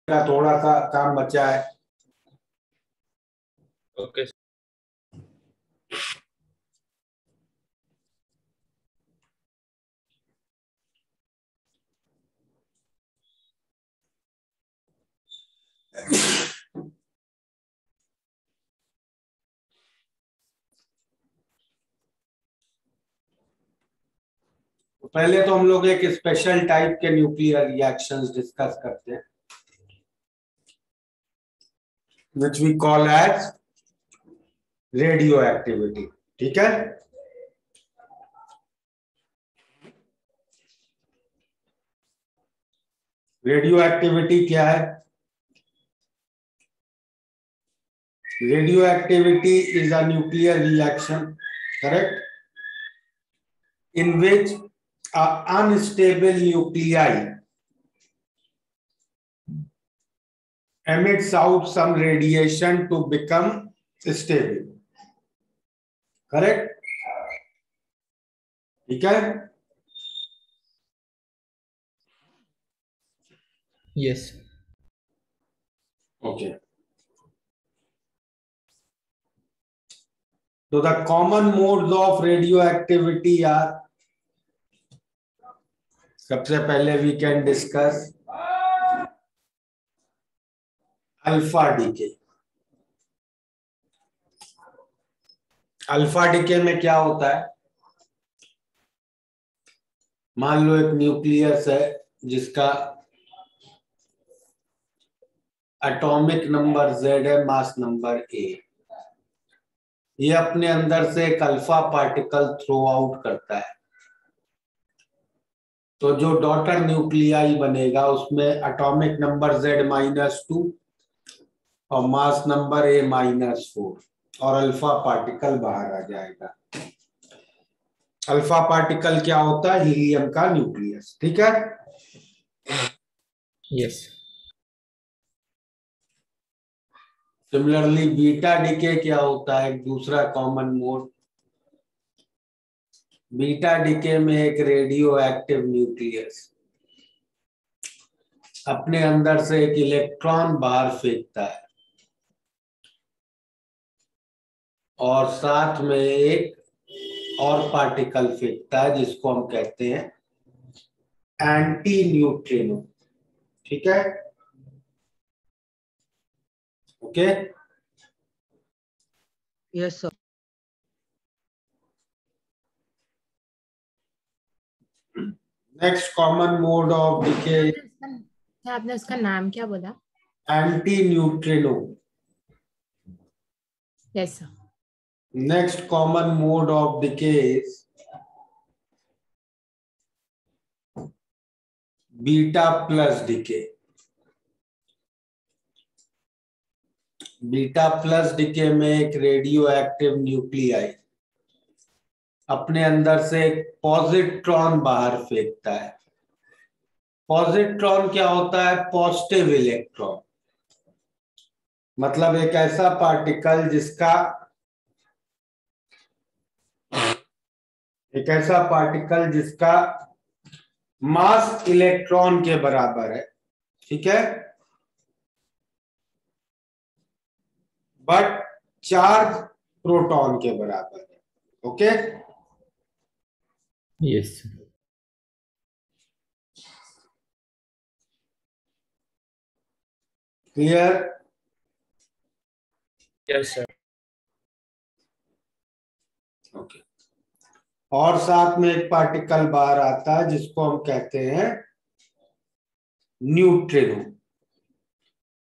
का थोड़ा सा काम बचा है। ओके। पहले तो हम लोग एक स्पेशल टाइप के न्यूक्लियर रिएक्शंस डिस्कस करते हैं, which we call as radio activity. ठीक है, रेडियो एक्टिविटी क्या है? Radio activity is a nuclear reaction, correct, in which a unstable nuclei emits out some radiation to become stable, correct? ठीक है, yes. Okay. तो the common modes of radioactivity are, सबसे पहले we can discuss alpha decay. Alpha decay में क्या होता है? मान लो एक न्यूक्लियस है जिसका एटॉमिक नंबर Z है, मास नंबर A। ये अपने अंदर से एक अल्फा पार्टिकल थ्रो आउट करता है, तो जो डॉटर न्यूक्लियाई बनेगा उसमें एटॉमिक नंबर Z-2 और मास नंबर A-4 और अल्फा पार्टिकल बाहर आ जाएगा। अल्फा पार्टिकल क्या होता है? हीलियम का न्यूक्लियस। ठीक है, यस। सिमिलरली बीटा डीके क्या होता है? एक दूसरा कॉमन मोड। बीटा डीके में एक रेडियो एक्टिव न्यूक्लियस अपने अंदर से एक इलेक्ट्रॉन बाहर फेंकता है और साथ में एक और पार्टिकल फेंकता है जिसको हम कहते हैं एंटी न्यूट्रिनो। ठीक है, okay. Yes sir. Next common mode of decay, आपने उसका नाम क्या बोला? Antineutrino. Yes sir. Next common mode of decay is beta plus decay. Beta plus decay में एक रेडियो एक्टिव न्यूक्लियाई अपने अंदर से एक पॉजिट्रॉन बाहर फेंकता है। पॉजिट्रॉन क्या होता है? पॉजिटिव इलेक्ट्रॉन, मतलब एक ऐसा पार्टिकल जिसका मास इलेक्ट्रॉन के बराबर है। ठीक है, बट चार्ज प्रोटॉन के बराबर है। Okay, yes. Clear? Yes sir. Okay. और साथ में एक पार्टिकल बाहर आता है जिसको हम कहते हैं न्यूट्रिनो।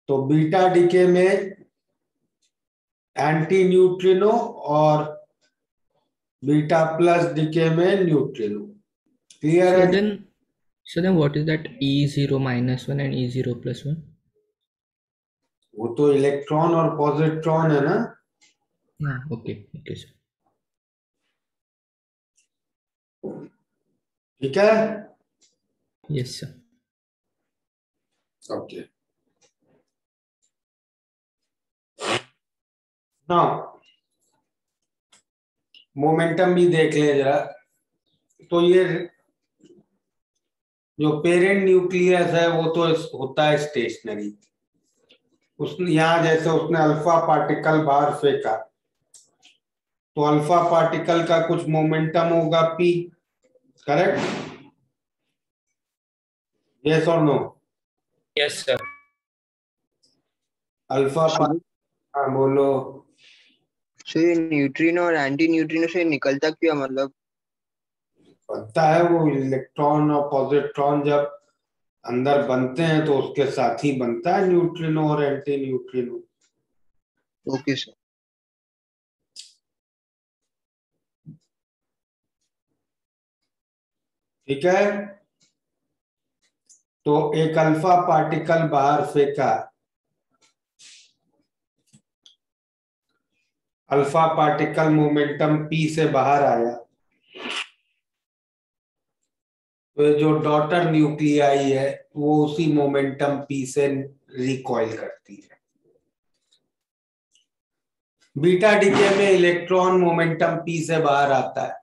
तो बीटा डीके में एंटी न्यूट्रिनो और बीटा प्लस डीके में न्यूट्रिनो। क्लियर है? So then what is that E0-1 and E0+1? वो तो इलेक्ट्रॉन और पॉजिट्रॉन है ना। हाँ, ओके ओके सर। ठीक है, yes sir. Okay. Now momentum भी देख ले जरा। तो ये जो पेरेंट न्यूक्लियस है वो तो होता है स्टेशनरी। उसने यहाँ जैसे उसने अल्फा पार्टिकल बाहर फेंका तो अल्फा पार्टिकल का कुछ मोमेंटम होगा पी, करेक्ट? यस और नो? Yes sir. अल्फा हाँ बोलो। सो ये न्यूट्रिनो और एंटी न्यूट्रिनो से निकलता क्यों है? मतलब बनता है वो इलेक्ट्रॉन और पॉजिट्रॉन जब अंदर बनते हैं तो उसके साथ ही बनता है न्यूट्रिनो और एंटी न्यूट्रिनो। Okay sir. ठीक है, तो एक अल्फा पार्टिकल बाहर फेंका, अल्फा पार्टिकल मोमेंटम पी से बाहर आया, तो ये जो डॉटर न्यूक्लियाई है वो उसी मोमेंटम पी से रिकॉइल करती है। बीटा डीके में इलेक्ट्रॉन मोमेंटम पी से बाहर आता है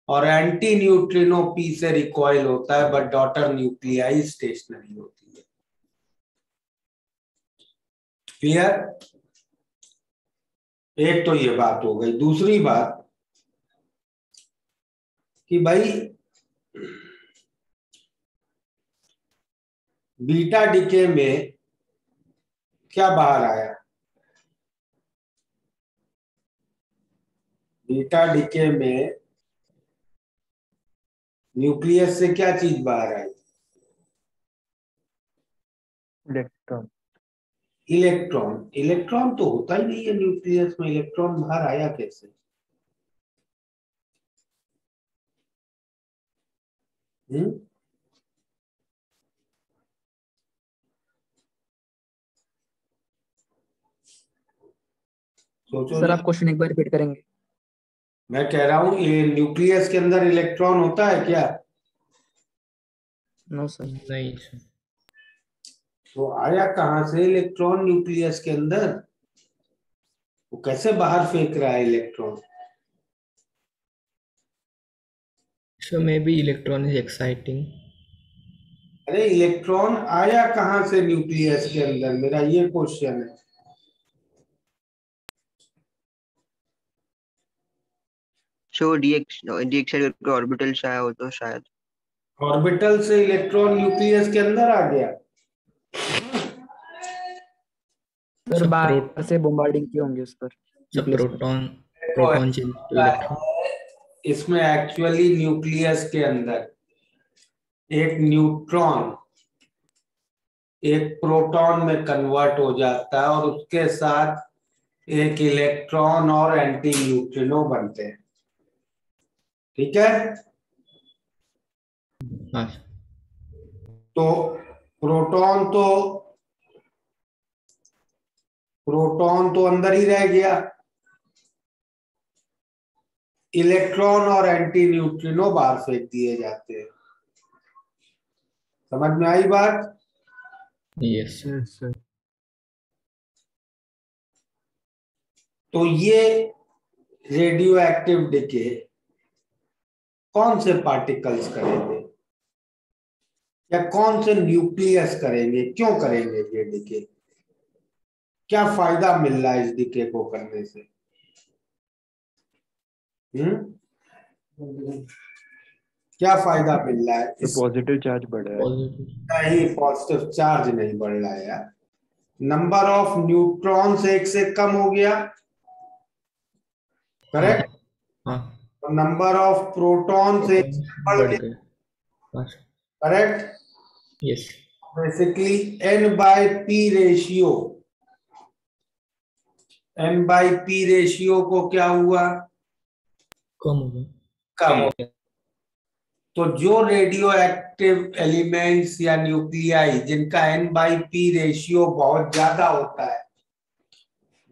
और एंटी न्यूट्रिनो पी से रिकॉइल होता है, बट डॉटर न्यूक्लियाई स्टेशनरी होती है। क्लियर? एक तो ये बात हो गई। दूसरी बात कि भाई बीटा डीके में क्या बाहर आया? बीटा डीके में न्यूक्लियस से क्या चीज बाहर आई? इलेक्ट्रॉन। इलेक्ट्रॉन। इलेक्ट्रॉन तो होता ही नहीं है न्यूक्लियस में, इलेक्ट्रॉन बाहर आया कैसे? हम्म? सोचो सर जी। आप क्वेश्चन एक बार रिपीट करेंगे? मैं कह रहा हूं ये न्यूक्लियस के अंदर इलेक्ट्रॉन होता है क्या? No sir. नहीं सर। तो आया कहां से इलेक्ट्रॉन न्यूक्लियस के अंदर? वो कैसे बाहर फेंक रहा है electron? So maybe electron is exciting. अरे इलेक्ट्रॉन आया कहां से न्यूक्लियस के अंदर, मेरा ये क्वेश्चन है। सो डीएक्स ऑर्बिटल से आया हो तो शायद। ऑर्बिटल से इलेक्ट्रॉन न्यूक्लियस के अंदर आ गया? सर So बाहर से बोम्बार्डिंग किए होंगे उस पर, so न्यूक्लियस पर। proton change to electron. इसमें एक्चुअली न्यूक्लियस के अंदर एक न्यूट्रॉन एक प्रोटॉन में कन्वर्ट हो जाता है और उसके साथ एक इलेक्ट्रॉन और एंटी न्यूट्रिनो बनते हैं। ठीक है, हाँ तो प्रोटॉन तो अंदर ही रह गया, इलेक्ट्रॉन और एंटी न्यूट्रिनो बाहर फेंक दिए जाते हैं। समझ में आई बात? yes sir. तो ये रेडियो एक्टिव डिके कौन से पार्टिकल्स करेंगे या कौन से न्यूक्लियस करेंगे? क्यों करेंगे ये डिके? क्या फायदा मिल रहा है इस डिके को करने से? क्या फायदा मिल रहा है? पॉजिटिव चार्ज बढ़ रहा है। positive. नहीं, पॉजिटिव चार्ज नहीं बढ़ रहा है यार। नंबर ऑफ न्यूट्रॉन्स एक से कम हो गया, करेक्ट? हाँ और नंबर ऑफ प्रोटॉन से बढ़ बढ़ गया, गए। हाँ correct? yes basically N by P ratio को क्या हुआ? कम हो गया। कम हो गया। तो जो रेडियो एक्टिव एलिमेंट्स या न्यूक्लियाई जिनका N by P रेशियो बहुत ज्यादा होता है,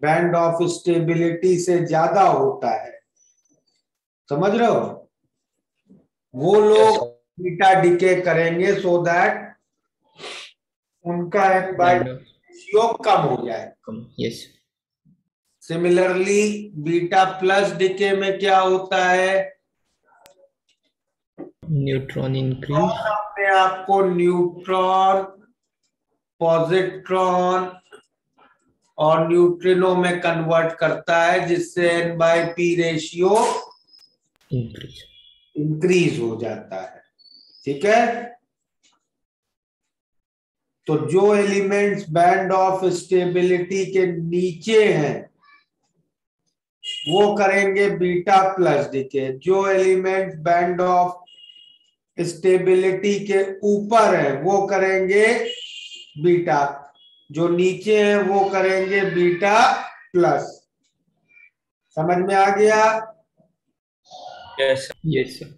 बैंड ऑफ स्टेबिलिटी से ज्यादा होता है, समझ रहे हो, वो लोग बीटा डीके करेंगे सो दैट उनका N by Band of ratio कम हो जाए। कम yes similarly beta plus decay में क्या होता है? neutron increase में आपको न्यूट्रॉन, पॉजिट्रॉन और न्यूट्रिनो में कन्वर्ट करता है, जिससे n/p रेशियो इंक्रीज। इंक्रीज हो जाता है। ठीक है, तो जो एलिमेंट्स बैंड ऑफ स्टेबिलिटी के नीचे हैं वो करेंगे बीटा प्लस डीके, जो एलिमेंट्स बैंड ऑफ स्टेबिलिटी के ऊपर है वो करेंगे बीटा, जो नीचे है वो करेंगे बीटा प्लस। समझ में आ गया? Yes sir.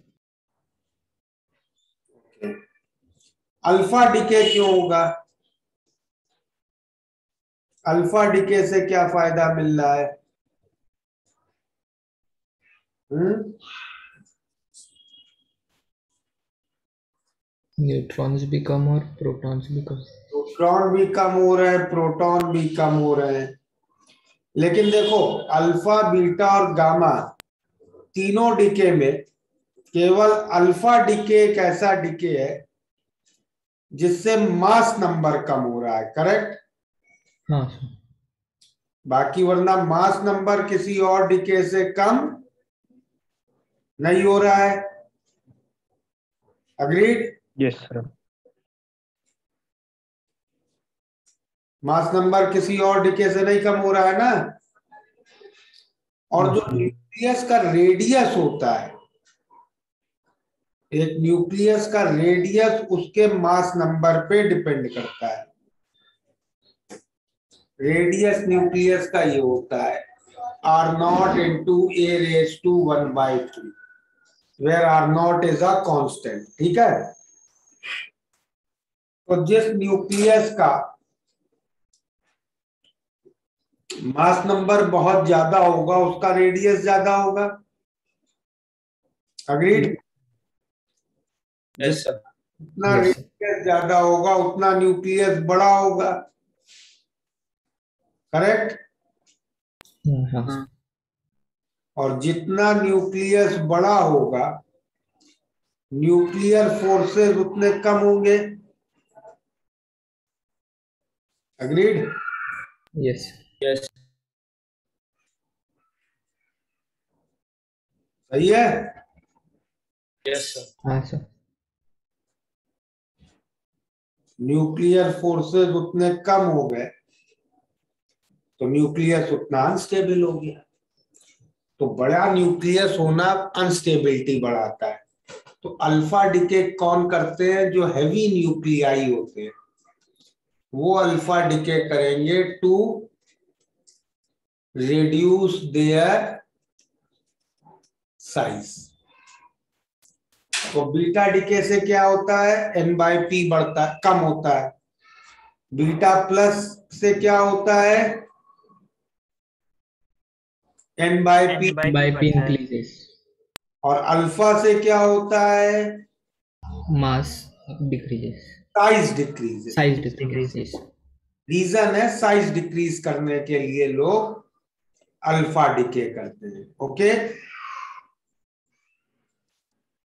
अल्फा डीके क्यों होगा? अल्फा डीके से क्या फायदा मिल रहा है? न्यूट्रॉन्स भी कम और प्रोटॉन्स भी कम। न्यूट्रॉन भी कम हो रहे हैं, प्रोटॉन भी कम हो रहे हैं। लेकिन देखो, अल्फा, बीटा और गामा तीनों डीके में केवल अल्फा डीके एक ऐसा डीके है जिससे मास नंबर कम हो रहा है, करेक्ट? हाँ सर। बाकी वरना मास नंबर किसी और डीके से कम नहीं हो रहा है। Agreed? Yes sir. Mass number किसी और डीके से नहीं कम हो रहा है ना। और जो न्यूक्लियस का रेडियस होता है, एक न्यूक्लियस का रेडियस उसके मास नंबर पे डिपेंड करता है। रेडियस न्यूक्लियस का ये होता है R0 into a⁻⁴, where R0 is a constant। ठीक है, तो जिस न्यूक्लियस का मास नंबर बहुत ज्यादा होगा उसका रेडियस ज्यादा होगा। अग्रीड? Yes sir. जितना रेडियस ज्यादा होगा उतना न्यूक्लियस बड़ा होगा, करेक्ट? हाँ सर। और जितना न्यूक्लियस बड़ा होगा न्यूक्लियर फोर्सेस उतने कम होंगे। अग्रीड? Yes yes. सही है? Yes sir. हाँ सर। न्यूक्लियर फोर्सेस उतने कम हो गए तो न्यूक्लियस उतना अनस्टेबल हो गया। तो बड़ा न्यूक्लियस होना अनस्टेबिलिटी बढ़ाता है। तो अल्फा डीके कौन करते हैं? जो हैवी न्यूक्लियाई होते हैं वो अल्फा डीके करेंगे टू रिड्यूस देयर साइज। तो बीटा डीके से क्या होता है? n/p बढ़ता है, कम होता है। बीटा प्लस से क्या होता है? n/p by P increases. और अल्फा से क्या होता है? Mass decreases. Size decrease. Size decreases. Reason है साइज डिक्रीज करने के लिए लोग अल्फा डीके करते हैं। ओके,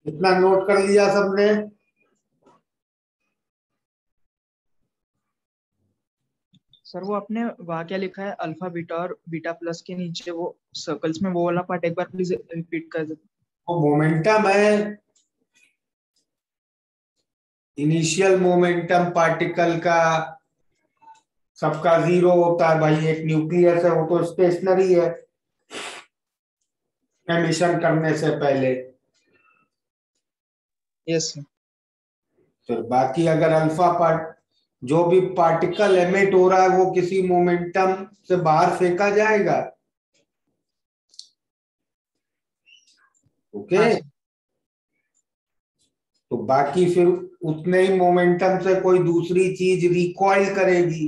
इतना नोट कर लिया सबने? सर वो आपने वहाँ क्या लिखा है, अल्फा बीटा और बीटा प्लस के नीचे वो सर्कल्स में, वो वाला पार्ट एक बार प्लीज रिपीट कर दो। वो मोमेंटम है, इनिशियल मोमेंटम पार्टिकल का सबका 0 होता है भाई। एक न्यूक्लियस है वो तो स्टेशनरी है एमिशन करने से पहले। Yes sir. फिर बाकी अगर अल्फा पार्ट, जो भी पार्टिकल एमिट हो रहा है वो किसी मोमेंटम से बाहर फेंका जाएगा। ओके, तो बाकी फिर उतने ही मोमेंटम से कोई दूसरी चीज रिकॉइल करेगी।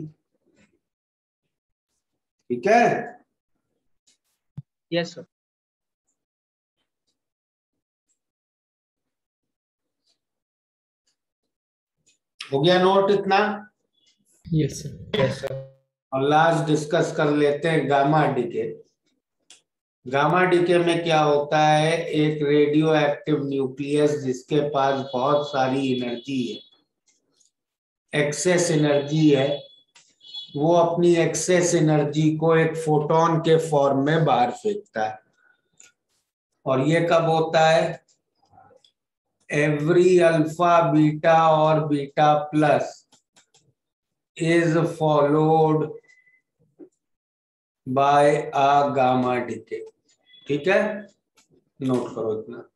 ठीक है? Yes sir. हो गया नोट इतना? Yes sir. Yes sir. और लास्ट डिस्कस कर लेते हैं गामा डीके। गामा डीके में क्या होता है, एक रेडियो एक्टिव न्यूक्लियस जिसके पास बहुत सारी एनर्जी है, एक्सेस एनर्जी है, वो अपनी एक्सेस एनर्जी को एक फोटोन के फॉर्म में बाहर फेंकता है। और ये कब होता है, एवरी अल्फा बीटा और beta plus is followed by a gamma decay. ठीक है, नोट करो इतना।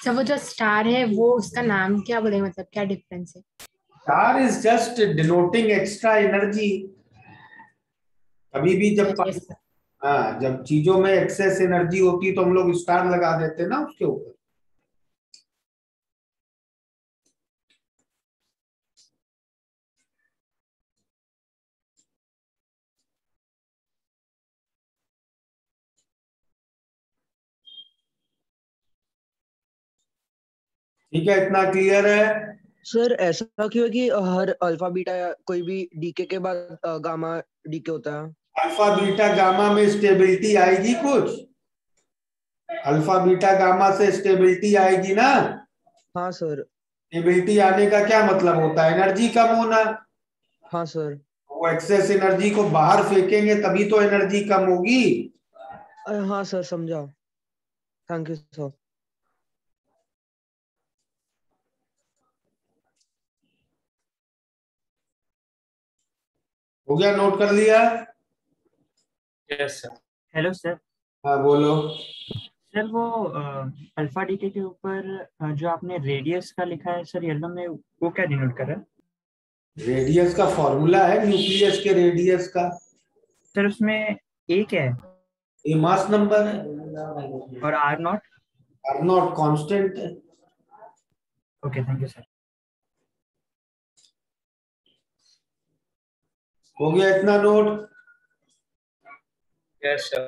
सर वो जो स्टार है वो उसका नाम क्या बोले, मतलब क्या डिफरेंस है? Star is just denoting extra energy. कभी भी जब जैसे हाँ, जब चीजों में एक्सेस एनर्जी होती है तो हम लोग स्टार लगा देते हैं ना उसके ऊपर। ठीक है, इतना क्लियर है? सर ऐसा क्यों है कि हर अल्फा बीटा या कोई भी डीके के बाद गामा डीके होता है? अल्फा बीटा गामा में स्टेबिलिटी आएगी कुछ, अल्फा बीटा गामा से स्टेबिलिटी आएगी ना। हाँ सर। स्टेबिलिटी आने का क्या मतलब होता है, एनर्जी कम होना। हाँ सर। वो एक्सेस एनर्जी को बाहर फेंकेंगे तभी तो एनर्जी कम होगी। हाँ सर, समझा। Thank you sir. हो गया, नोट कर लिया? Yes sir. Hello sir. हाँ बोलो। सर वो अल्फा डीके के ऊपर जो आपने रेडियस का लिखा है सर येलो में, वो क्या डिनोट कर रहा है? रेडियस का फॉर्मूला है न्यूक्लियस के रेडियस का। सर उसमें ए क्या है ये मास नंबर है और R not? R not constant है। Okay, thank you sir. हो गया इतना note? Yes sir.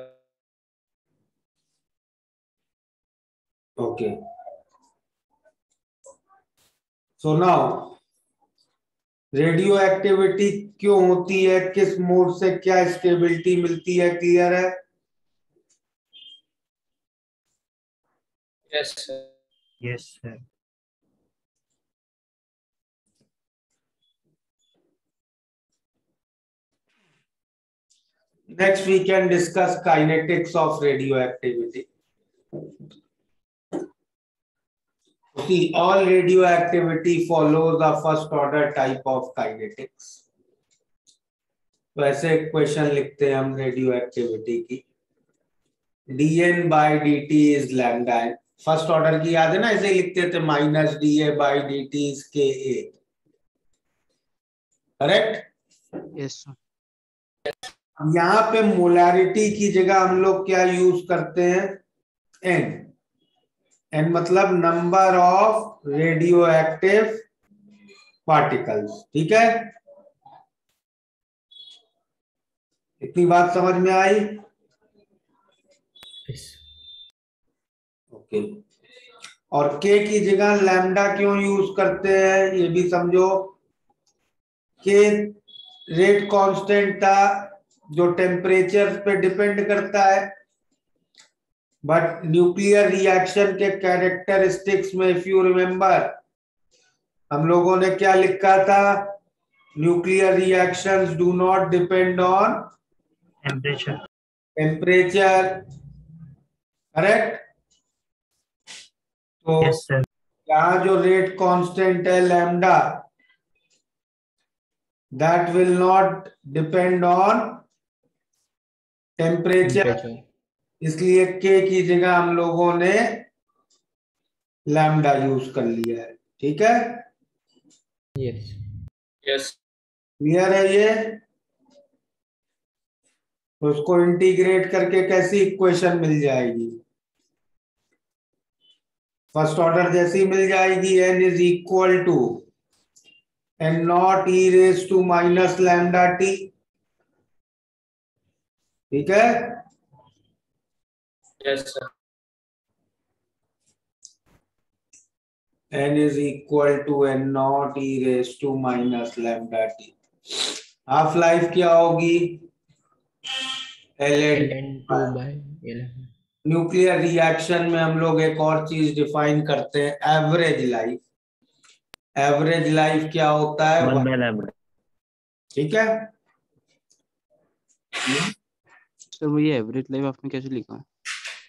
Okay, so now radioactivity क्यों होती है, किस मोड से क्या स्टेबिलिटी मिलती है, क्लियर है? Yes sir. Yes sir. Next we can discuss kinetics of radioactivity. See, all radioactivity follows a first order type of kinetics. तो ऐसे क्वेश्चन लिखते हैं हम रेडियो एक्टिविटी की, dn by D T is lambda N. First order की याद है ना, ऐसे लिखते थे minus D A by D T is K A, correct? Yes sir. यहाँ पे मोलैरिटी की जगह हम लोग क्या यूज करते हैं, एन। एन मतलब number of radio active particles. ठीक है, इतनी बात समझ में आई? Yes. ओके, और के की जगह लैम्डा क्यों यूज करते हैं ये भी समझो। के रेट कांस्टेंट था जो टेम्परेचर पे डिपेंड करता है, बट न्यूक्लियर रिएक्शन के कैरेक्टरिस्टिक्स में इफ यू रिमेंबर हम लोगों ने क्या लिखा था, nuclear reactions do not depend on temperature, correct? तो यस सर। यहाँ जो रेट कांस्टेंट है lambda, that will not depend on temperature, Temperature. इसलिए के की जगह हम लोगों ने लैम्डा यूज कर लिया है। ठीक है, Yes. यस। क्लियर है ये? तो उसको इंटीग्रेट करके कैसी इक्वेशन मिल जाएगी, फर्स्ट ऑर्डर जैसी मिल जाएगी, n is equal to n naught e raise to minus lambda T. ठीक है। Yes sir. n is equal to n naught e raised to minus lambda t। Half life क्या होगी? ln। ln2 by ln। Nuclear reaction में हम लोग एक और चीज डिफाइन करते हैं, एवरेज लाइफ। एवरेज लाइफ क्या होता है? 1 by lambda। ठीक है। सर वो ये एवरेज लाइफ आपने कैसे लिखा?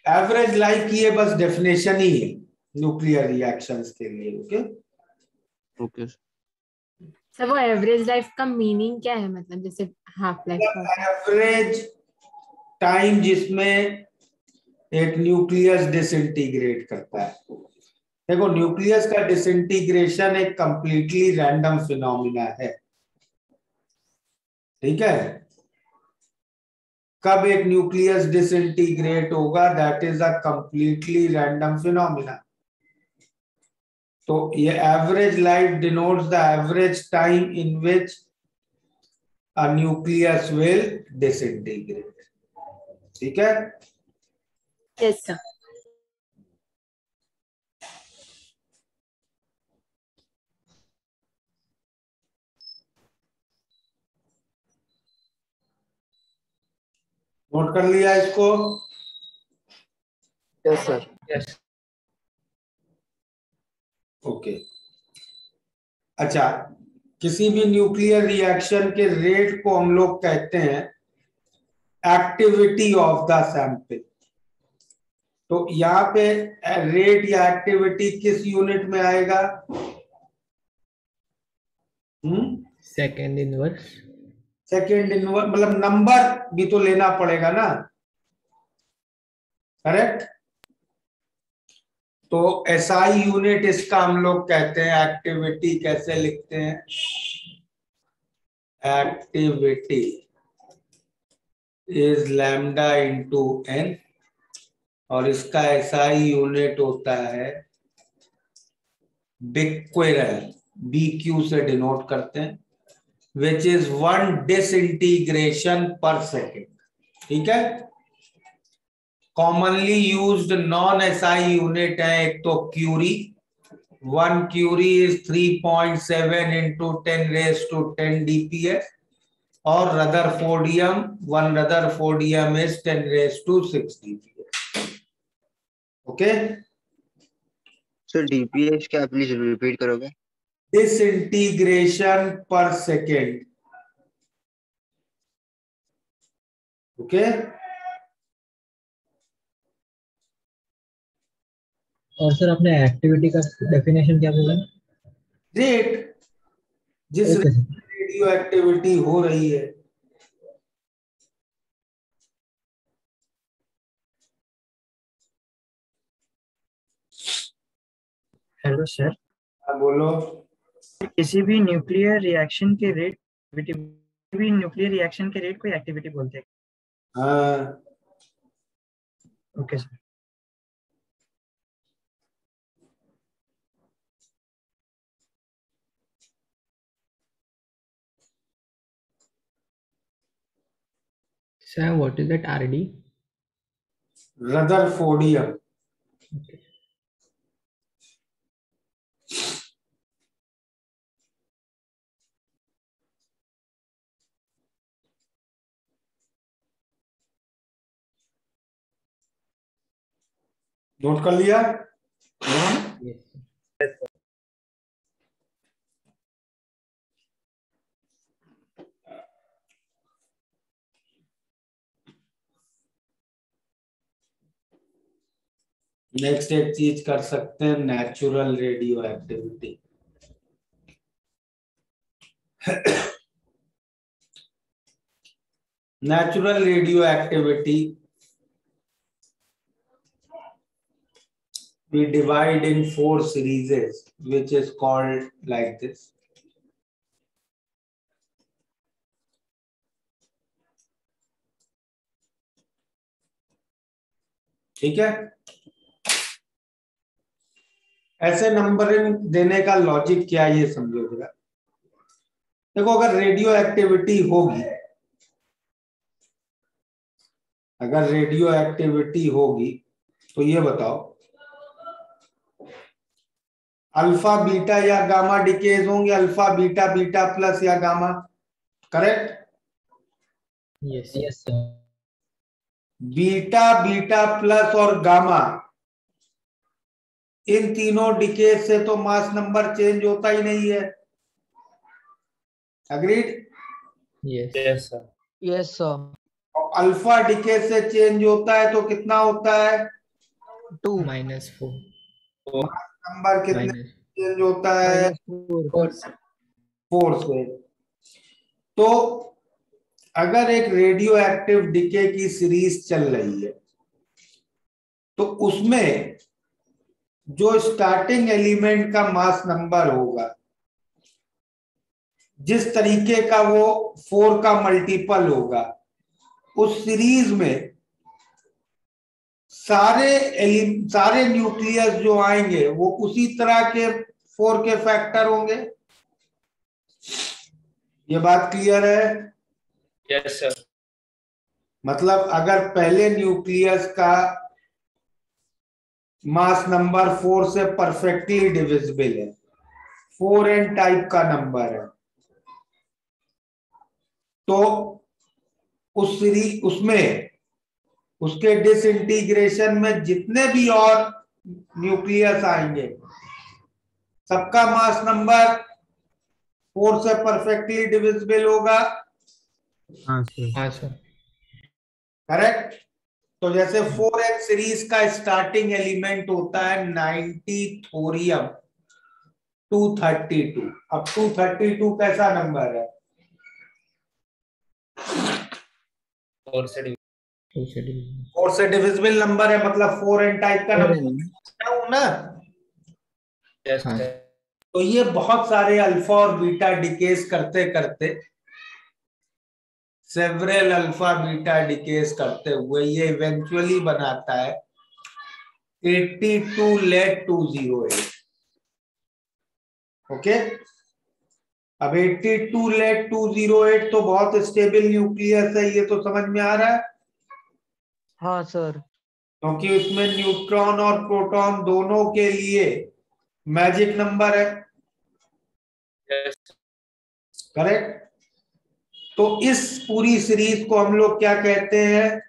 एवरेज लाइफ की ये बस डेफिनेशन ही है न्यूक्लियर रिएक्शंस के लिए। ओके ओके सर वो एवरेज लाइफ का मीनिंग क्या है, मतलब जैसे हाफ लाइफ का? एवरेज टाइम जिसमें एक न्यूक्लियस डिसइंटीग्रेट करता है। देखो न्यूक्लियस का डिसइंटीग्रेशन एक कंप्लीटली रैंडम फिनोमिना है। ठीक है। कब एक न्यूक्लियस डिसइंटीग्रेट होगा? That is a completely random phenomena. तो ये average life denotes the average time in which a nucleus will disintegrate. ठीक है। Yes sir. नोट कर लिया इसको? Yes sir. यस। ओके। अच्छा, किसी भी न्यूक्लियर रिएक्शन के रेट को हम लोग कहते हैं एक्टिविटी ऑफ द सैंपल। तो यहाँ पे रेट या एक्टिविटी किस यूनिट में आएगा? Second inverse. सेकेंड इनवर्स मतलब नंबर भी तो लेना पड़ेगा ना, करेक्ट? तो एसआई यूनिट इसका हम लोग कहते हैं एक्टिविटी। कैसे लिखते हैं? Activity is lambda into N, और इसका एसआई यूनिट होता है बिक्वेरल, BQ से डिनोट करते हैं, which is 1 disintegration per second. ठीक है। Commonly used non SI unit है एक तो curie. 1 curie is 3.7 into 10⁻10 DPS, और rutherfordium 1 rutherfordium is 10⁻6 DPS। Okay. Sir DPS क्या, प्लीज रिपीट करोगे? Disintegration per second. ओके। और सर आपने एक्टिविटी का डेफिनेशन क्या बोला? रेट, जिस रेडियो एक्टिविटी हो रही है। Hello sir. बोलो। किसी भी न्यूक्लियर रिएक्शन के रेट को एक्टिविटी बोलते हैं। हाँ। Okay sir. Sir, what is that RD? Rutherfordium. Okay. Note कर लिया? Yes. नेक्स्ट एक चीज कर सकते हैं, natural radio activity. Natural radio activity we divide in 4 series, which is called like this. ठीक है। ऐसे नंबरिंग देने का लॉजिक क्या है ये समझो जरा। देखो अगर रेडियो एक्टिविटी होगी अगर रेडियो एक्टिविटी होगी तो ये बताओ, अल्फा बीटा या गामा डिकेज होंगे, अल्फा बीटा बीटा प्लस या gamma, correct? Yes. Yes sir. Beta beta plus और गामा, इन तीनों डिकेज से तो मास नंबर चेंज होता ही नहीं है। Agreed? Yes. Yes sir. Yes sir. और अल्फा डिकेज से चेंज होता है तो कितना होता है? 2 -4. नंबर कितने Minus. चेंज होता है? -4। 4 से। तो अगर एक रेडियो एक्टिव डिके की सीरीज चल रही है तो उसमें जो स्टार्टिंग एलिमेंट का मास नंबर होगा, जिस तरीके का वो 4 का मल्टीपल होगा, उस सीरीज में सारे न्यूक्लियस जो आएंगे वो उसी तरह के 4 के फैक्टर होंगे। ये बात क्लियर है? Yes sir. मतलब अगर पहले न्यूक्लियस का मास नंबर 4 से परफेक्टली डिविजिबल है, 4n टाइप का नंबर है, तो उसमें उसके डिसइंटीग्रेशन में जितने भी और न्यूक्लियस आएंगे सबका मास नंबर 4 से परफेक्टली डिविजिबल होगा। हाँ सर। हाँ सर। करेक्ट? तो जैसे 4n सीरीज का स्टार्टिंग एलिमेंट होता है 90 थोरियम 232। अब 232 कैसा नंबर है? 4 से 4 से डिविजिबल नंबर है, मतलब 4n टाइप का नंबर हूं ना। यस हाँ। सर। तो ये बहुत सारे अल्फा और बीटा डिकेस करते करते, सेवरल अल्फा बीटा डिकेस करते हुए ये इवेंचुअली बनाता है 82 लेट 208। ओके, अब 82 लेट 208 तो बहुत स्टेबल न्यूक्लियस है, ये तो समझ में आ रहा है, हाँ सर। क्योंकि उसमें न्यूट्रॉन और प्रोटॉन दोनों के लिए मैजिक नंबर है। Yes correct? तो इस पूरी सीरीज को हम लोग क्या कहते हैं?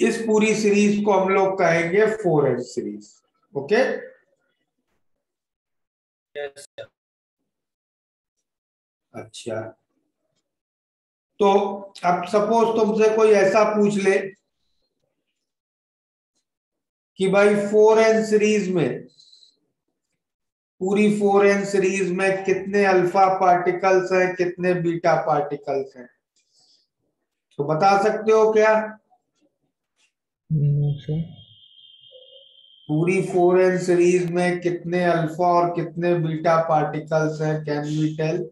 इस पूरी सीरीज को हम लोग कहेंगे 4n series. Okay, yes sir. अच्छा, तो अब सपोज तुमसे कोई ऐसा पूछ ले कि भाई 4n सीरीज में, पूरी 4n सीरीज में कितने अल्फा पार्टिकल्स हैं, कितने बीटा पार्टिकल्स हैं, तो बता सकते हो क्या? No sir. पूरी 4n सीरीज में कितने अल्फा और कितने बीटा पार्टिकल्स हैं, कैन वी टेल?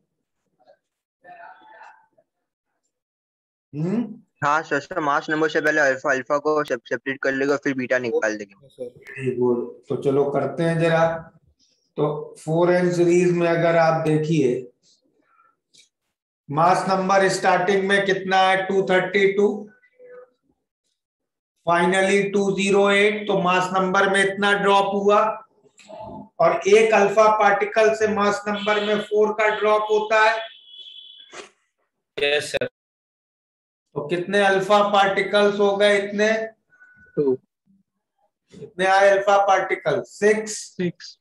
हाँ सर। सर मास नंबर से पहले अल्फा अल्फा को सेपरेट कर लेगा, फिर बीटा निकाल देंगे। Very good. तो चलो करते हैं जरा। तो 4n सीरीज में अगर आप देखिए, मास नंबर स्टार्टिंग में कितना है? 232, फाइनली 208, तो मास नंबर में इतना ड्रॉप हुआ, और एक अल्फा पार्टिकल से मास नंबर में 4 का ड्रॉप होता है। Yes sir. तो कितने अल्फा पार्टिकल्स हो गए? इतने 2 कितने आए अल्फा पार्टिकल? 6। 6।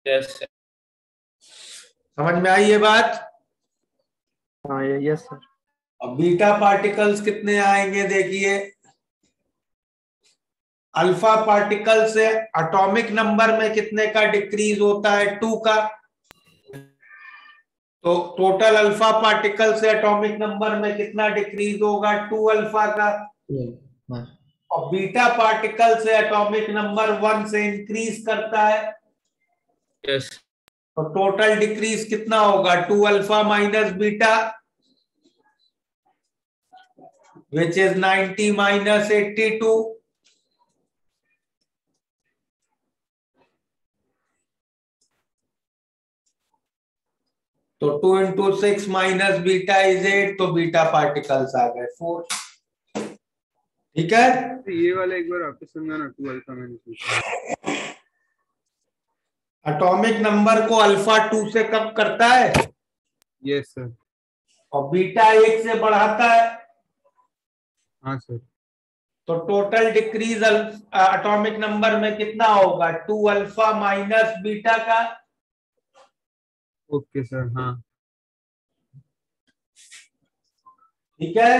Yes sir. समझ में आई ये बात? हाँ यस सर। अब बीटा पार्टिकल्स कितने आएंगे? देखिए, अल्फा पार्टिकल से एटॉमिक नंबर में कितने का डिक्रीज होता है? 2 का। तो टोटल अल्फा पार्टिकल से एटॉमिक नंबर में कितना डिक्रीज होगा? 2 अल्फा का। हाँ। और बीटा पार्टिकल से एटॉमिक नंबर 1 से इंक्रीज करता है, यस। तो टोटल डिक्रीज कितना होगा? 2 alpha minus beta, which is 90 minus 82। तो 2 इंटू 6 माइनस बीटा इज 8, तो बीटा पार्टिकल्स आ गए 4। ठीक है, ये वाला एक बार वापस समझाना, 2 अल्फा मैंने पूछा। एटॉमिक नंबर को अल्फा 2 से कम करता है यस सर। और बीटा 1 से बढ़ाता है, हाँ सर। तो टोटल डिक्रीज एटॉमिक नंबर में कितना होगा? 2 अल्फा माइनस बीटा का। Okay sir. हाँ ठीक है,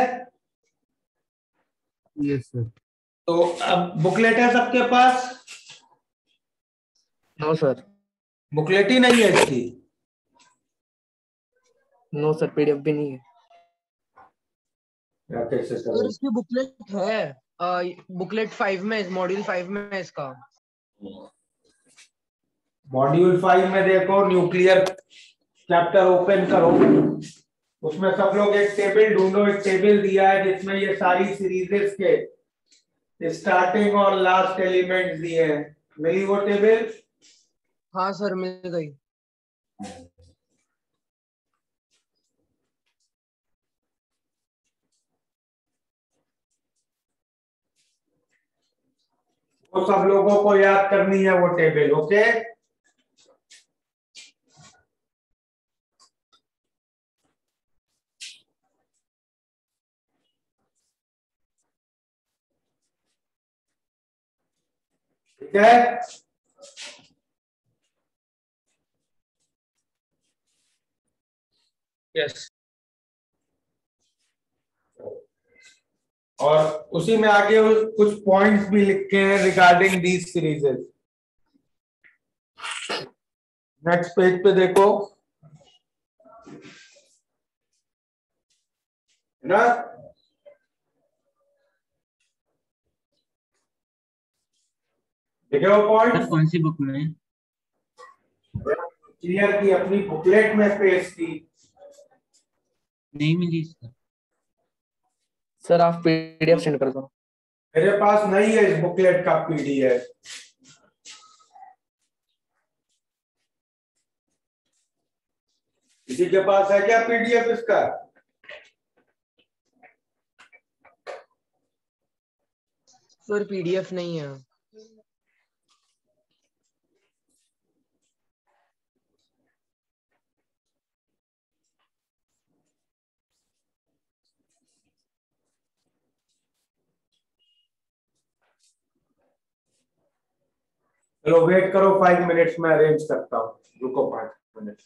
यस सर। तो अब बुकलेट है सबके पास? No sir. बुकलेट ही नहीं है इसकी? नो सर, पीडीएफ भी नहीं है। या कैसे सर करोगे? इसकी बुकलेट है, बुकलेट 5 में, मॉड्यूल 5 में है इसका। मॉड्यूल 5 में देखो, न्यूक्लियर चैप्टर ओपन करो, उसमें सब लोग एक टेबल ढूंढो। एक टेबल दिया है जिसमें ये सारी सीरीजेस के स्टार्टिंग और लास्ट एलिमेंट्स दिए हैं। मिली वो टेबल? हाँ सर, मिल गई। वो सब लोगों को याद करनी है वो टेबल। ओके, ठीक है। यस। और उसी में आगे कुछ पॉइंट्स भी लिखे हैं रिगार्डिंग दीज सीरीजेस। नेक्स्ट पेज पे देखो, है ना? देखे वो पॉइंट? कौन सी बुक में? क्लियर की अपनी बुकलेट में पेश की। नहीं मिली सर। सर आप पीडीएफ सेंड कर दो। मेरे पास नहीं है इस बुकलेट का पीडीएफ। किसी के पास है क्या पीडीएफ इसका? सर पीडीएफ नहीं है। चलो वेट करो 5 मिनट्स में अरेंज करता हूँ। रुको 5 मिनट।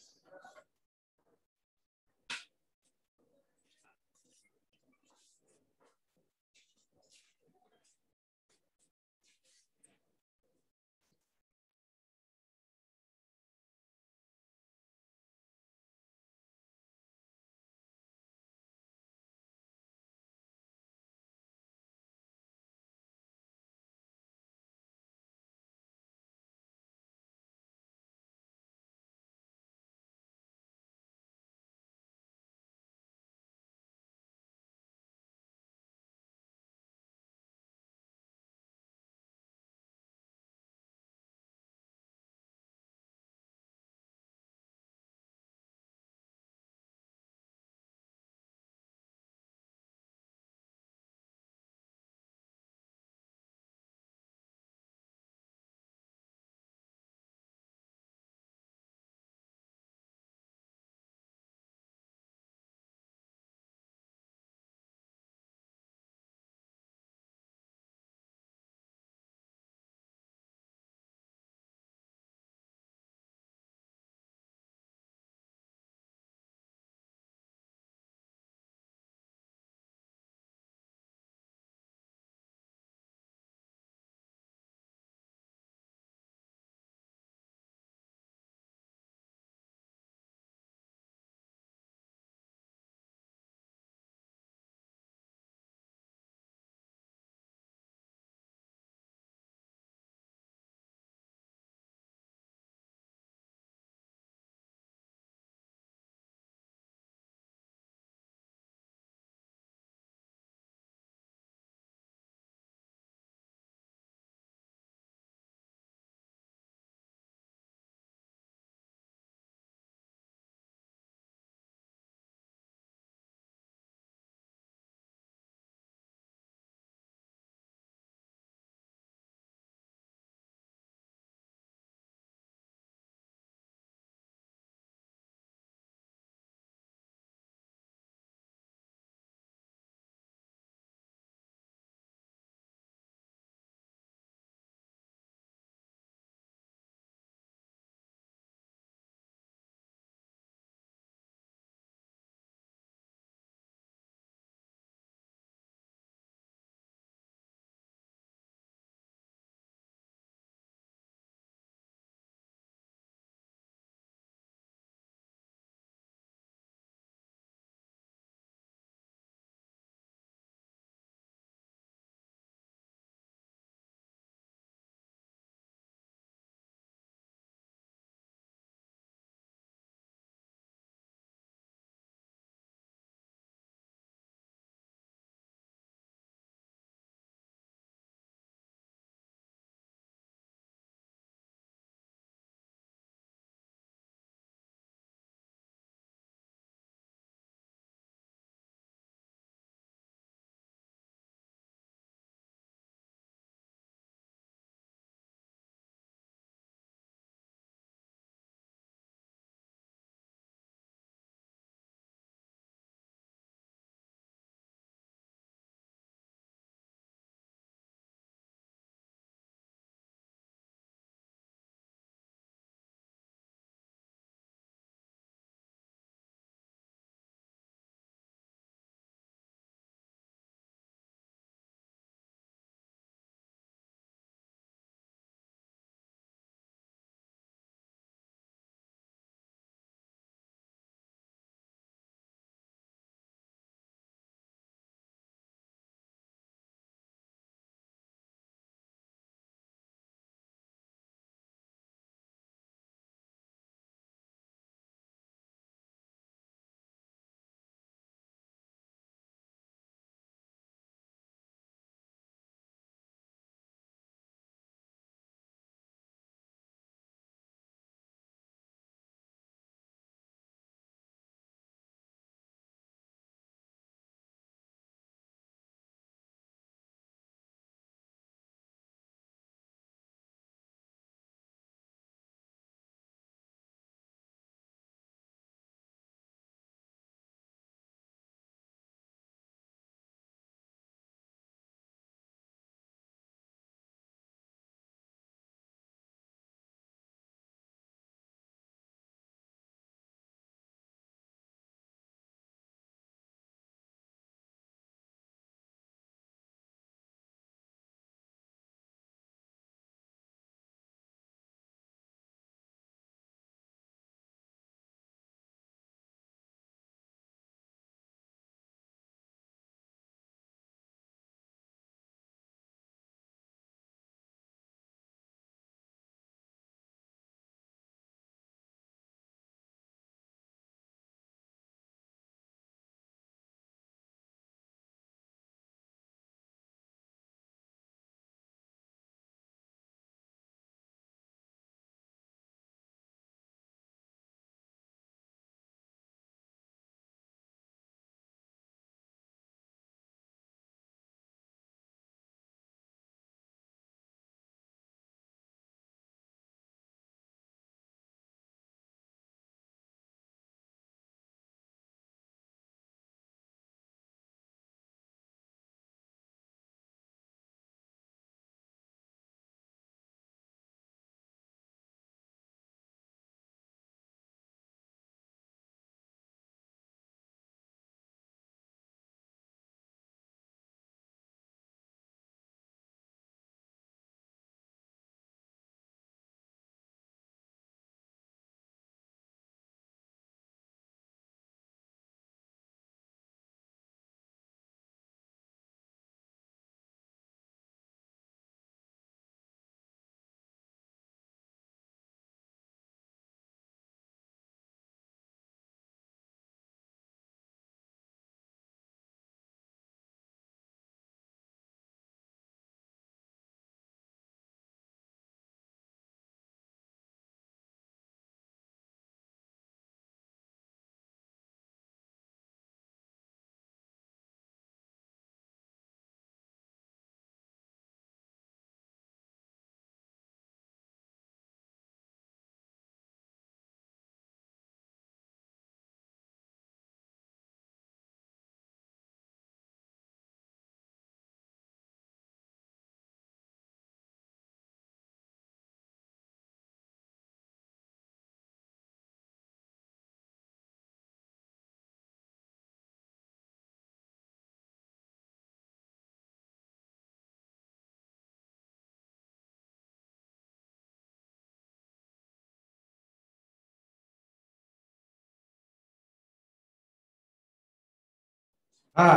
हाँ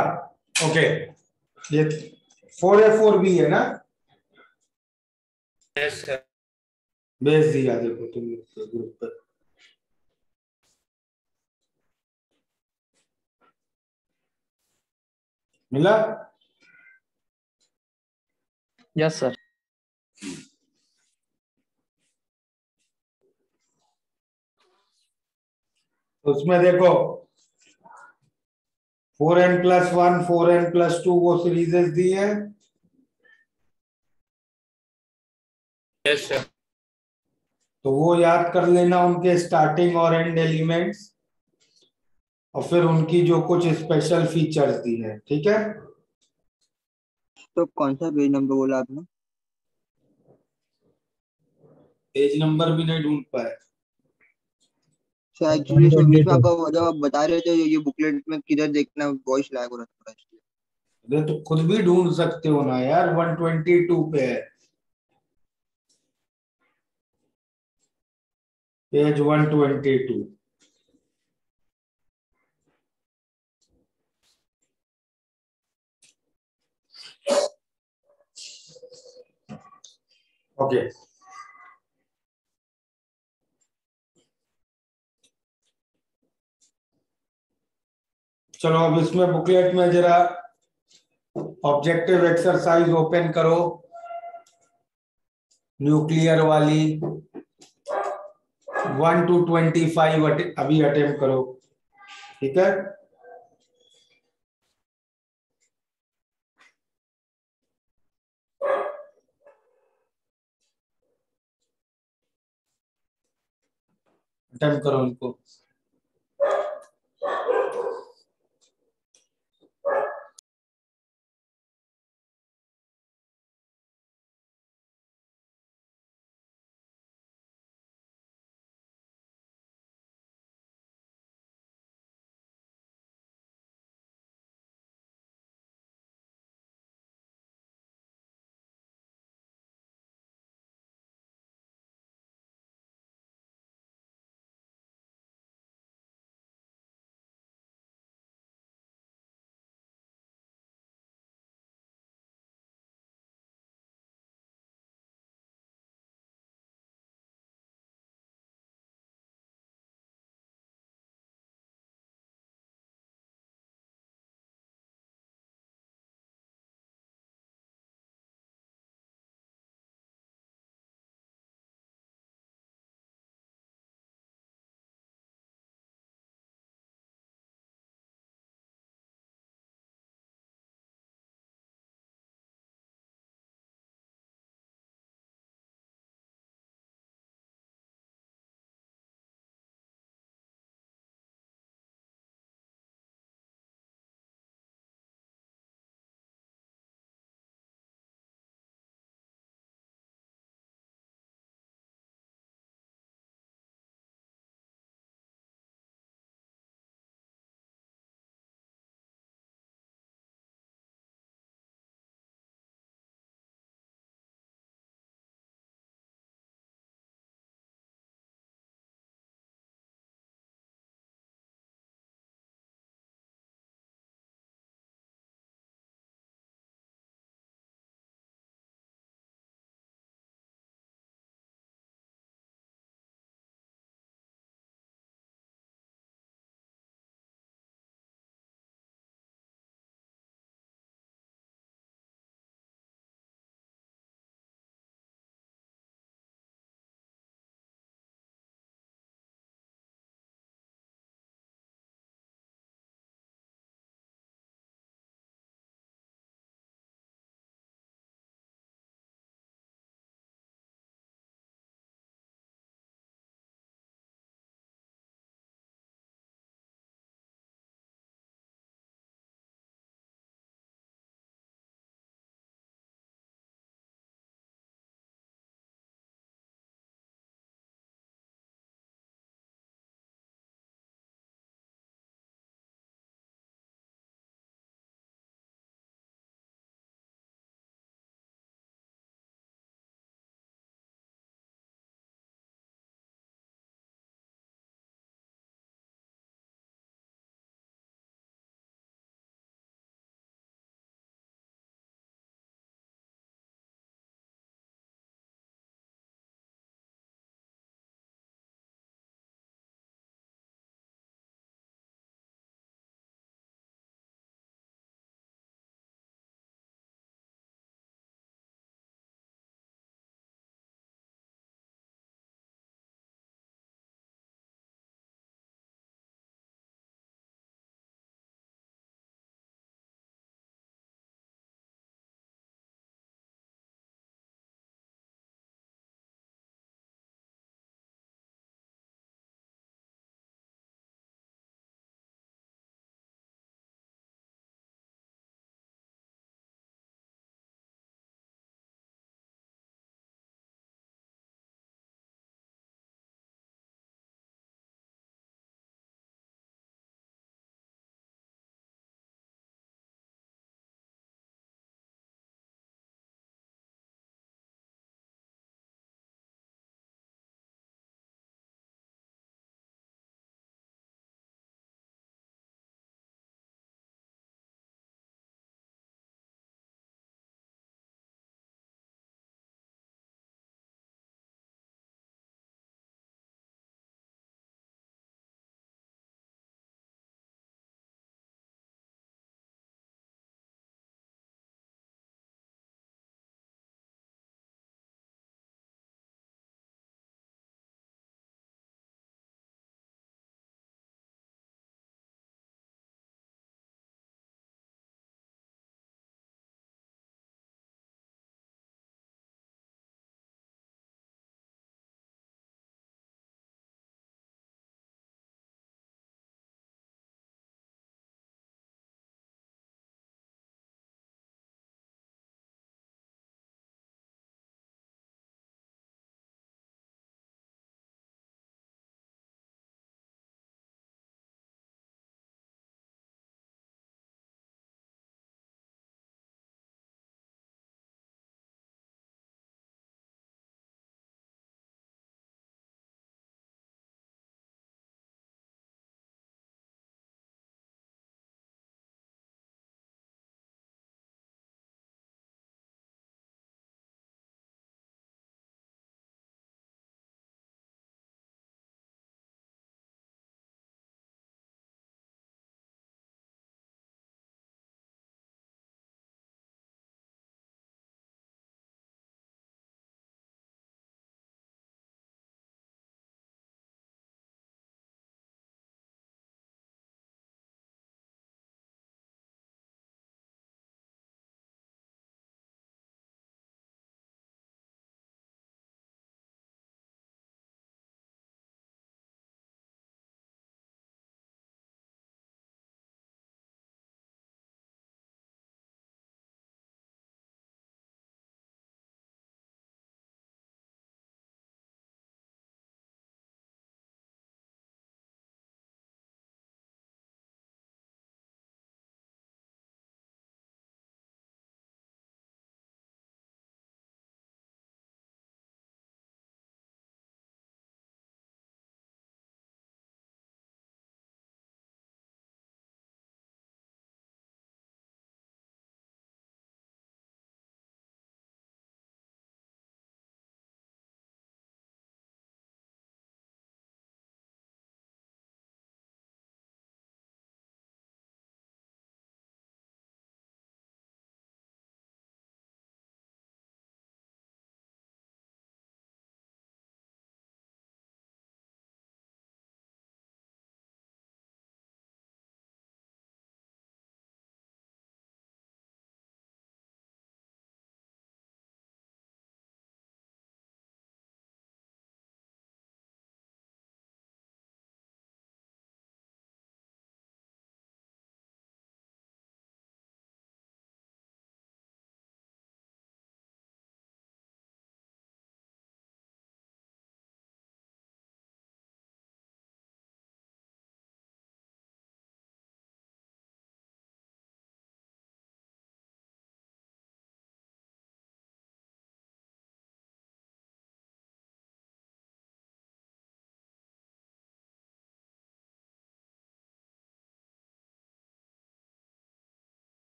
ओके, ये 4A 4B है ना? Yes sir. भेज दिया देखो तुम ग्रुप पर। मिला? Yes sir. उसमें देखो 4n+1 4n+2 वो सीरीजेस दी है। Yes sir. तो वो याद कर लेना, उनके स्टार्टिंग और एंड एलिमेंट्स, और फिर उनकी जो कुछ स्पेशल फीचर्स दी है, ठीक है? तो कौन सा पेज नंबर बोला आपने? पेज नंबर भी नहीं ढूंढ पाए। सर एक्चुअली सर बीच में 122। आपका जब आप बता रहे थे ये बुकलेट में किधर देखना, वॉइस लैग हो रहा था इसलिए। अरे तो खुद भी ढूंढ सकते हो ना यार, 122 पे है, पेज 122। ओके चलो अब इसमें बुकलेट में जरा ऑब्जेक्टिव एक्सरसाइज ओपन करो, न्यूक्लियर वाली 1 to 25 अभी अटेम्प्ट करो, ठीक है? अटेम्प्ट करो उनको।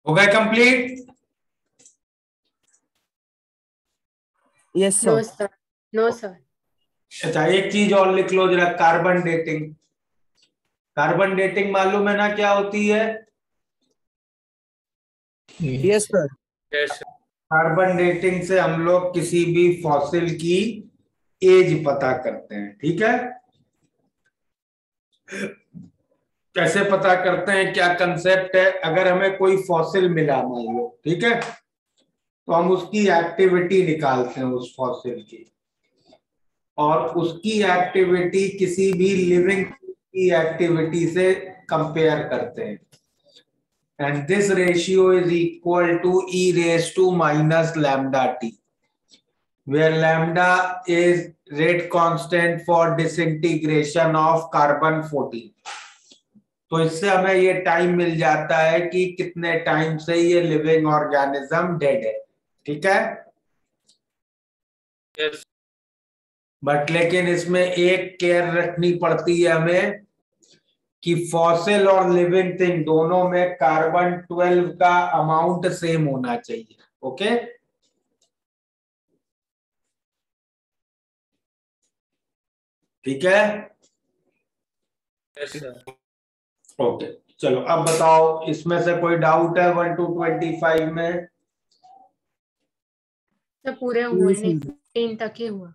हो गए complete? Yes no sir. Sir, no sir. अच्छा, एक चीज और लिख लो जरा, कार्बन डेटिंग। कार्बन डेटिंग मालूम है ना क्या होती है? Yes sir. कार्बन डेटिंग से हम लोग किसी भी फॉसिल की एज पता करते हैं, ठीक है? कैसे पता करते हैं, क्या कंसेप्ट है? अगर हमें कोई फॉसिल मिला मान लो, ठीक है, तो हम उसकी एक्टिविटी निकालते हैं उस फॉसिल की, और उसकी एक्टिविटी किसी भी लिविंग की एक्टिविटी से कंपेयर करते हैं, and this ratio is equal to e raised to minus lambda t, where lambda is rate constant for disintegration of carbon 14। तो इससे हमें ये टाइम मिल जाता है कि कितने टाइम से ये लिविंग ऑर्गेनिज्म डेड है, ठीक है? yes. बट लेकिन इसमें एक केयर रखनी पड़ती है हमें कि फॉसिल और लिविंग थिंग दोनों में कार्बन 12 का अमाउंट सेम होना चाहिए, ओके? ठीक है? Yes sir. ओके, चलो अब बताओ, इसमें से कोई डाउट है 1 to 25 में? तो पूरे हुए नहीं, 15 तक ही हुआ।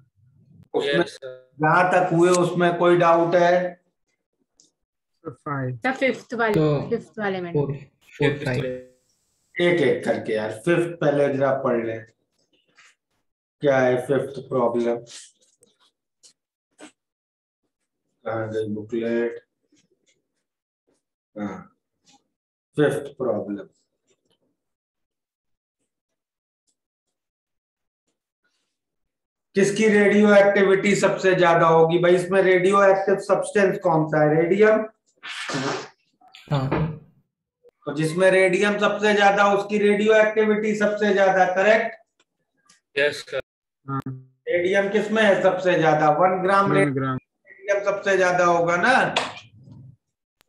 उसमें जहां तक हुए उसमें कोई डाउट है? तो फिफ्थ वाले में 4, 4, 5। एक एक करके यार, फिफ्थ पहले जरा पढ़ ले, क्या है फिफ्थ प्रॉब्लम? कहाँ गई बुकलेट? हाँ, फिफ्थ प्रॉब्लम। किसकी रेडियो एक्टिविटी सबसे ज्यादा होगी भाई? इसमें रेडियो एक्टिव सब्सटेंस कौन सा है? रेडियम। हाँ, तो जिसमें रेडियम सबसे ज्यादा, उसकी रेडियो एक्टिविटी सबसे ज्यादा, करेक्ट? Yes sir. रेडियम किसमें है सबसे ज्यादा? 1 ग्राम रेडियम सबसे ज्यादा होगा ना?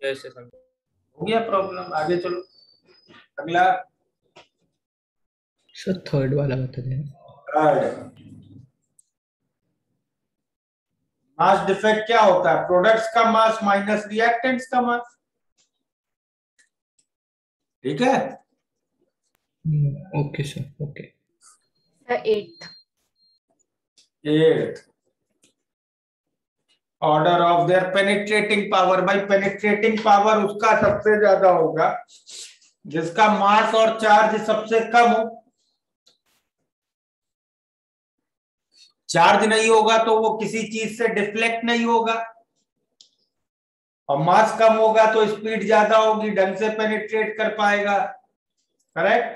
Yes sir. हो गया प्रॉब्लम, आगे चलो अगला। सर थर्ड वाला बता देना। थर्ड, मास डिफेक्ट क्या होता है? प्रोडक्ट्स का मास माइनस रिएक्टेंट्स का मास, ठीक है? Okay sir, okay. 8th order of their penetrating power. भाई पेनिट्रेटिंग पावर उसका सबसे ज्यादा होगा जिसका मास और चार्ज सबसे कम हो। चार्ज नहीं होगा तो वो किसी चीज से डिफ्लेक्ट नहीं होगा, और मास कम होगा तो स्पीड ज्यादा होगी, ढंग से पेनिट्रेट कर पाएगा, करेक्ट?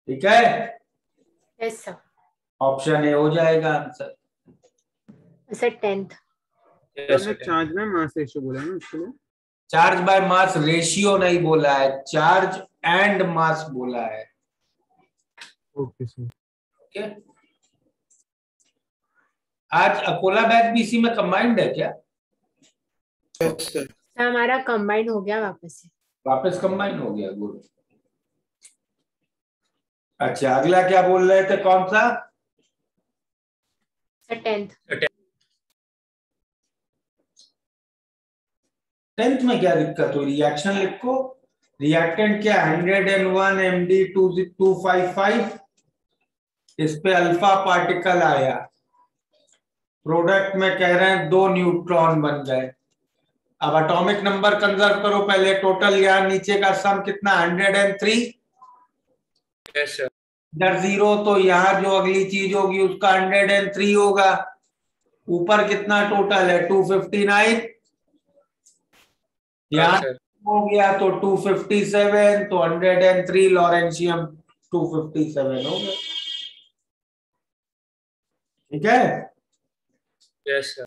ठीक है, यस सर। ऑप्शन ए हो जाएगा आंसर। Sir 10th। चार्ज में मास रेशियो बोला ना उसके लिए? चार्ज बाय मास रेशियो नहीं बोला है, चार्ज एंड मास बोला है। Okay sir. ओके, आज अकोला बैच भी इसी में कंबाइंड है क्या? सर हमारा कंबाइंड हो गया वापस से। वापस कंबाइन हो गया, गुड। अच्छा, अगला क्या बोल रहे थे, कौन सा? Sir 10th। 10th में क्या दिक्कत हुई? रिएक्शन लिखो। रिएक्टेंट क्या? 101 MD255, इस पे अल्फा पार्टिकल आया, प्रोडक्ट में कह रहे हैं 2 न्यूट्रॉन बन गए। अब एटॉमिक नंबर कंजर्व करो पहले, टोटल यहाँ नीचे का सम कितना? 103। Yes sir. इधर 0 तो यहाँ जो अगली चीज होगी उसका 103 होगा। ऊपर कितना टोटल है? 259। यहाँ हो गया तो 257, तो 103 लॉरेंशियम 257 हो गया, ठीक है? Yes sir.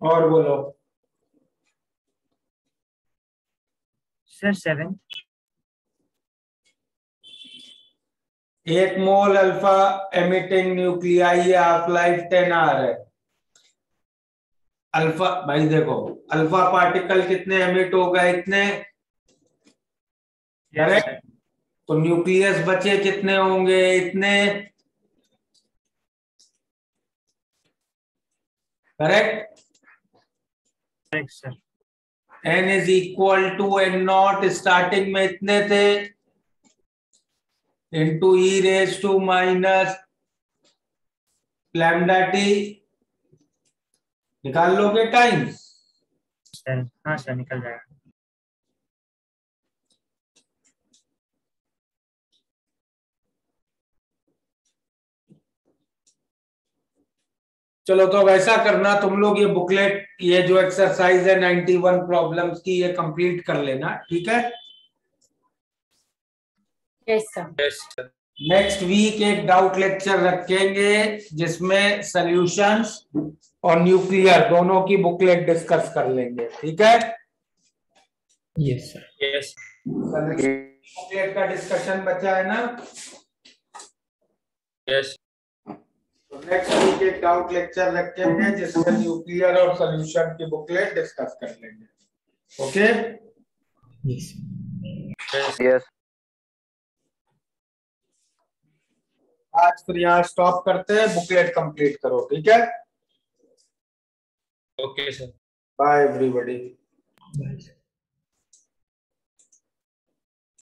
और बोलो sir 7। 1 mole alpha emitting nuclei, half life 10 hour है। अल्फा, भाई देखो अल्फा पार्टिकल कितने एमिट हो गए, इतने, करेक्ट। तो न्यूक्लियस बचे कितने होंगे, इतने, correct. Correct sir. n is equal to n naught, starting में इतने थे, into e raise to minus lambda T. निकाल लोगे टाइम? हाँ सर निकल जाएगा। चलो तो अब ऐसा करना, तुम लोग ये बुकलेट, ये जो एक्सरसाइज है 91 प्रॉब्लम्स की, ये कंप्लीट कर लेना, ठीक है। Yes sir. नेक्स्ट वीक एक डाउट लेक्चर रखेंगे जिसमें सॉल्यूशंस और न्यूक्लियर दोनों की बुकलेट डिस्कस कर लेंगे, ठीक है। Yes sir. यस। बुकलेट का डिस्कशन बचा है ना? यस। तो नेक्स्ट वीक एक डाउट लेक्चर रखेंगे जिसमें न्यूक्लियर और सॉल्यूशन की बुकलेट डिस्कस कर लेंगे, ओके। यस। आज फिर यहाँ स्टॉप करते हैं, बुकलेट कंप्लीट करो, ठीक है। Okay sir. Bye everybody. Bye sir.